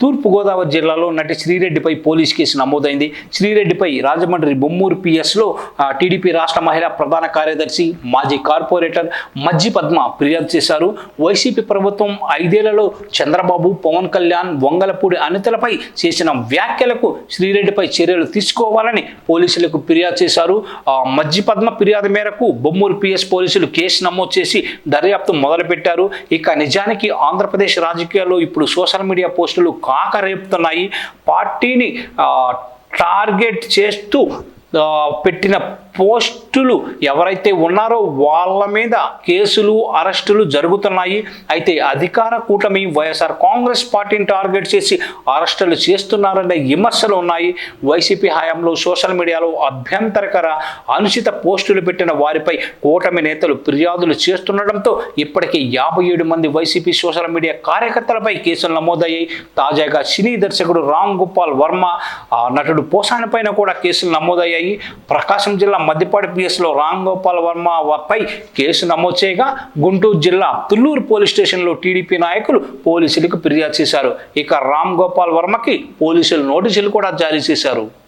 తూర్పుగోదావరి జిల్లాలో నటి శ్రీరెడ్డిపై police case నమోదైంది. శ్రీరెడ్డిపై రాజమండ్రి బొమ్మూరు పిఎస్లో టీడీపీ రాష్ట్ర మహిళా ప్రధాన కార్యదర్శి మాజీ కార్పొరేటర్ మజ్జి పద్మ ఫిర్యాదు చేశారు. వైసీపీ ప్రభుత్వం 5 ఏళ్లలో చంద్రబాబు, పవన్ కళ్యాణ్, వంగలపూడి అనితలపై చేసిన వ్యాఖ్యలకు శ్రీరెడ్డిపై చర్యలు తీసుకోవాలని పోలీసులకు ఫిర్యాదు చేశారు. మజ్జి పద్మ ఫిర్యాదు మేరకు బొమ్మూరు పిఎస్ పోలీసులు కేసు నమోదు చేసి దర్యాప్తు మొదలుపెట్టారు. ఇక నిజానికి ఆంధ్రప్రదేశ్ రాజకీయాల్లో ఇప్పుడు సోషల్ మీడియా పోస్టులు కాకరేపుతున్నాయి. పార్టీని టార్గెట్ చేస్తూ పెట్టిన పోస్టులు ఎవరైతే ఉన్నారో వాళ్ళ మీద కేసులు, అరెస్టులు జరుగుతున్నాయి. అయితే అధికార కూటమి వైఎస్ఆర్ కాంగ్రెస్ పార్టీని టార్గెట్ చేసి అరెస్టులు చేస్తున్నారనే విమర్శలు ఉన్నాయి. వైసీపీ హయాంలో సోషల్ మీడియాలో అభ్యంతరకర, అనుచిత పోస్టులు పెట్టిన వారిపై కూటమి నేతలు ఫిర్యాదులు చేస్తుండటంతో ఇప్పటికే 57 మంది వైసీపీ సోషల్ మీడియా కార్యకర్తలపై కేసులు నమోదయ్యాయి. తాజాగా సినీ దర్శకుడు రామ్ గోపాల్ వర్మ, నటుడు పోసాని పైన కూడా కేసులు నమోదయ్యాయి. ప్రకాశం జిల్లా మద్దిపాడు పిఎస్లో రామ్ గోపాల్ వర్మ పై కేసు నమోదు చేయగా, గుంటూరు జిల్లా తుళ్లూరు పోలీస్ స్టేషన్లో టీడీపీ నాయకులు పోలీసులకు ఫిర్యాదు చేశారు. ఇక రామ్ గోపాల్ వర్మకి పోలీసులు నోటీసులు కూడా జారీ చేశారు.